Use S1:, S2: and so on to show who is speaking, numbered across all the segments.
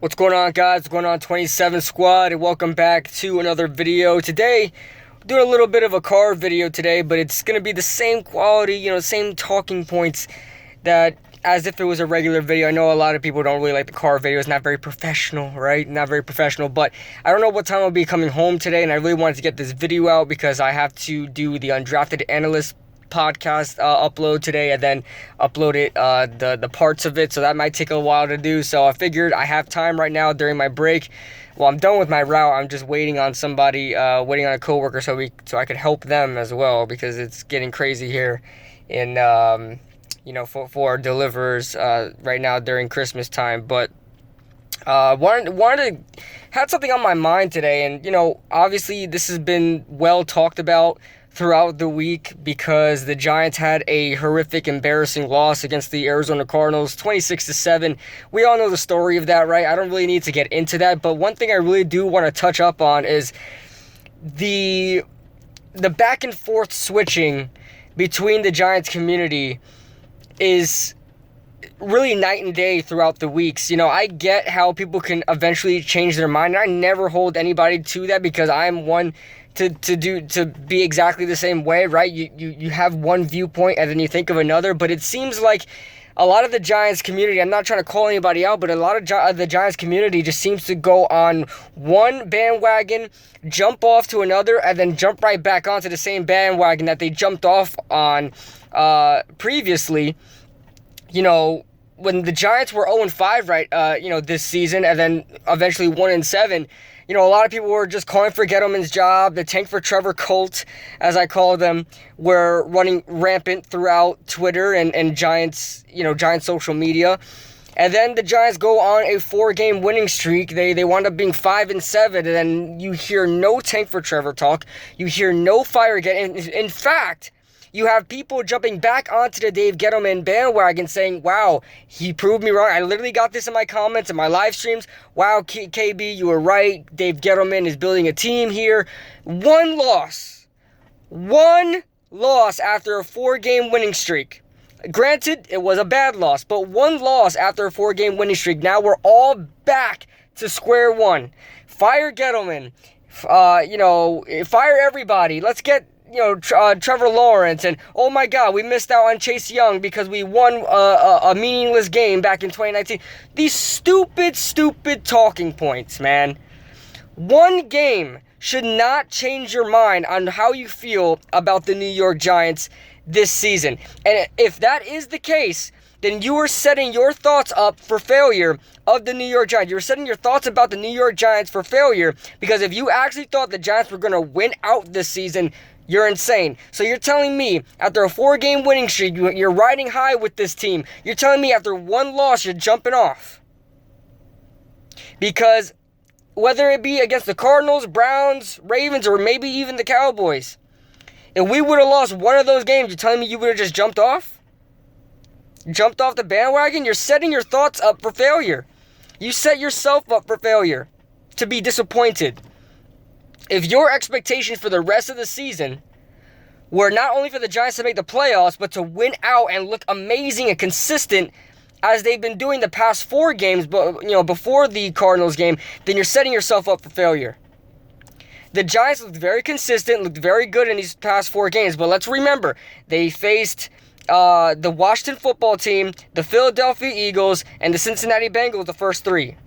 S1: What's going on, guys? What's going on, 27 Squad, and welcome back to another video. Today, I'm doing a little bit of a car video today, but it's going to be the same quality, same talking points that as if it was a regular video. I know a lot of people don't really like the car video. It's not very professional, right? Not very professional, but I don't know what time I'll be coming home today, and I really wanted to get this video out because I have to do the Undrafted Analyst podcast upload today and then upload it the parts of it, so that might take a while to do. So I figured I have time right now during my break. Well, I'm done with my route. I'm just waiting on somebody, waiting on a coworker so I could help them as well, because it's getting crazy here in for deliverers right now during Christmas time. But wanted to had something on my mind today, and obviously this has been well talked about throughout the week because the Giants had a horrific, embarrassing loss against the Arizona Cardinals, 26-7. We all know the story of that, right? I don't really need to get into that, but one thing I really do want to touch up on is the back and forth switching between the Giants community is really night and day throughout the weeks. I get how people can eventually change their mind, and I never hold anybody to that because I'm one to be exactly the same way, right? You have one viewpoint and then you think of another, but it seems like a lot of the Giants community, I'm not trying to call anybody out, but a lot of the Giants community just seems to go on one bandwagon, jump off to another, and then jump right back onto the same bandwagon that they jumped off on previously. When the Giants were 0-5, right, this season, and then eventually 1-7, a lot of people were just calling for Gettleman's job. The tank for Trevor cult, as I call them, were running rampant throughout Twitter and Giants, Giants social media. And then the Giants go on a 4-game winning streak. They wound up being 5-7, and then you hear no tank for Trevor talk. You hear no fire again. In fact, you have people jumping back onto the Dave Gettleman bandwagon saying, wow, he proved me wrong. I literally got this in my comments and my live streams. Wow, KB, you were right. Dave Gettleman is building a team here. One loss after a 4-game winning streak. Granted, it was a bad loss, but one loss after a 4-game winning streak. Now we're all back to square one. Fire Gettleman. Fire everybody. Let's get Trevor Lawrence, and oh my God, we missed out on Chase Young because we won a meaningless game back in 2019. These stupid talking points, man. One game should not change your mind on how you feel about the New York Giants this season. And if that is the case, then you are setting your thoughts up for failure of the New York Giants. You're setting your thoughts about the New York Giants for failure, because if you actually thought the Giants were going to win out this season, you're insane. So you're telling me after a 4-game winning streak, you're riding high with this team. You're telling me after one loss, you're jumping off. Because whether it be against the Cardinals, Browns, Ravens, or maybe even the Cowboys, if we would have lost one of those games, you're telling me you would have just jumped off? Jumped off the bandwagon? You're setting your thoughts up for failure. You set yourself up for failure, to be disappointed. If your expectations for the rest of the season were not only for the Giants to make the playoffs, but to win out and look amazing and consistent as they've been doing the past 4 games, but before the Cardinals game, then you're setting yourself up for failure. The Giants looked very consistent, looked very good in these past 4 games, but let's remember, they faced the Washington football team, the Philadelphia Eagles, and the Cincinnati Bengals the first 3,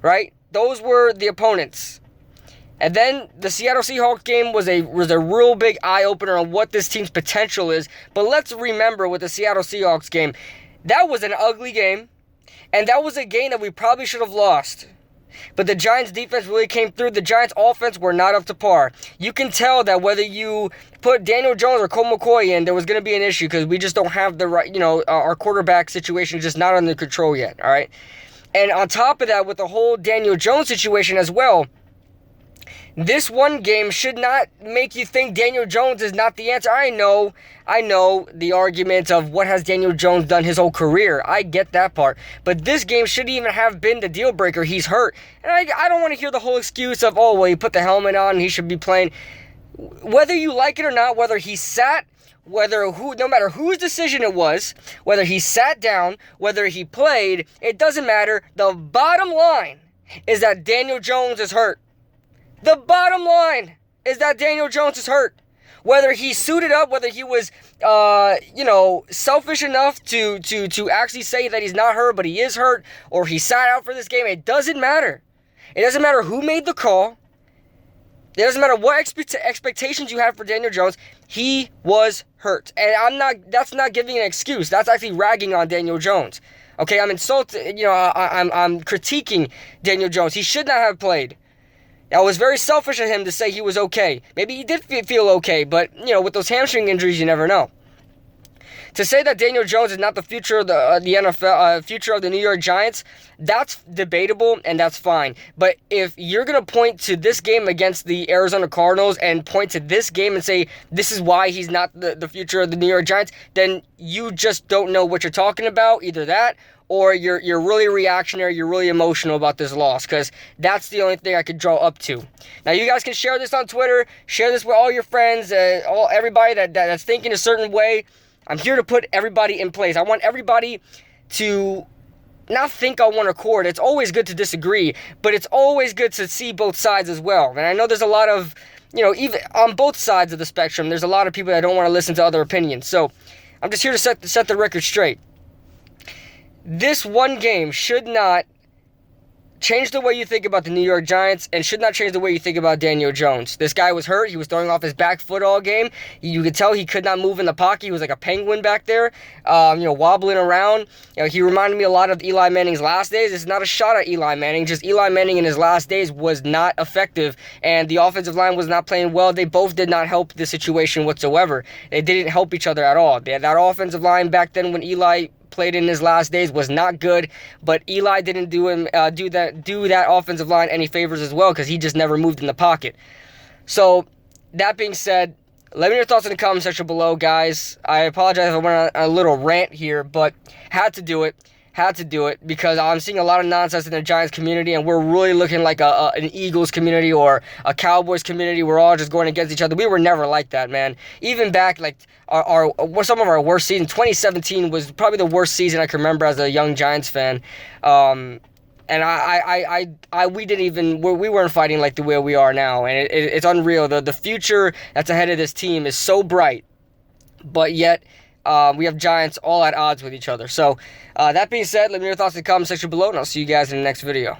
S1: right? Those were the opponents. And then the Seattle Seahawks game was a real big eye-opener on what this team's potential is. But let's remember with the Seattle Seahawks game, that was an ugly game. And that was a game that we probably should have lost. But the Giants' defense really came through. The Giants' offense were not up to par. You can tell that whether you put Daniel Jones or Colt McCoy in, there was going to be an issue because we just don't have the right, our quarterback situation is just not under control yet, all right? And on top of that, with the whole Daniel Jones situation as well, this one game should not make you think Daniel Jones is not the answer. I know the argument of what has Daniel Jones done his whole career. I get that part. But this game shouldn't even have been the deal breaker. He's hurt. And I don't want to hear the whole excuse of, oh, well, he put the helmet on and he should be playing. Whether you like it or not, whether he sat, no matter whose decision it was, whether he sat down, whether he played, it doesn't matter. The bottom line is that Daniel Jones is hurt. The bottom line is that Daniel Jones is hurt. Whether he suited up, whether he was, selfish enough to actually say that he's not hurt, but he is hurt, or he sat out for this game, it doesn't matter. It doesn't matter who made the call. It doesn't matter what expectations you have for Daniel Jones. He was hurt. And that's not giving an excuse. That's actually ragging on Daniel Jones. Okay, I'm insulting, I'm critiquing Daniel Jones. He should not have played. That was very selfish of him to say he was okay. Maybe he did feel okay, but, with those hamstring injuries, you never know. To say that Daniel Jones is not the future of the NFL, future of the New York Giants, that's debatable and that's fine. But if you're going to point to this game against the Arizona Cardinals and point to this game and say this is why he's not the future of the New York Giants, then you just don't know what you're talking about. Either that, or you're really reactionary, you're really emotional about this loss, because that's the only thing I could draw up to. Now, you guys can share this on Twitter, share this with all your friends, everybody that's thinking a certain way. I'm here to put everybody in place. I want everybody to not think on one accord. It's always good to disagree, but it's always good to see both sides as well. And I know there's a lot of, even on both sides of the spectrum, there's a lot of people that don't want to listen to other opinions. So I'm just here to set the record straight. This one game should not change the way you think about the New York Giants and should not change the way you think about Daniel Jones. This guy was hurt. He was throwing off his back foot all game. You could tell he could not move in the pocket. He was like a penguin back there, wobbling around. He reminded me a lot of Eli Manning's last days. It's not a shot at Eli Manning. Just Eli Manning in his last days was not effective, and the offensive line was not playing well. They both did not help the situation whatsoever. They didn't help each other at all. That offensive line back then when Eli played in his last days was not good, but Eli didn't do that offensive line any favors as well, because he just never moved in the pocket. So that being said, let me know your thoughts in the comment section below, guys. I apologize if I went on a little rant here, but had to do it because I'm seeing a lot of nonsense in the Giants community, and we're really looking like an Eagles community or a Cowboys community. We're all just going against each other. We were never like that, man. Even back, like, some of our worst seasons, 2017 was probably the worst season I can remember as a young Giants fan. And we weren't fighting like the way we are now, and it's unreal. The future that's ahead of this team is so bright, but yet we have Giants all at odds with each other. So that being said, let me know your thoughts in the comment section below, and I'll see you guys in the next video.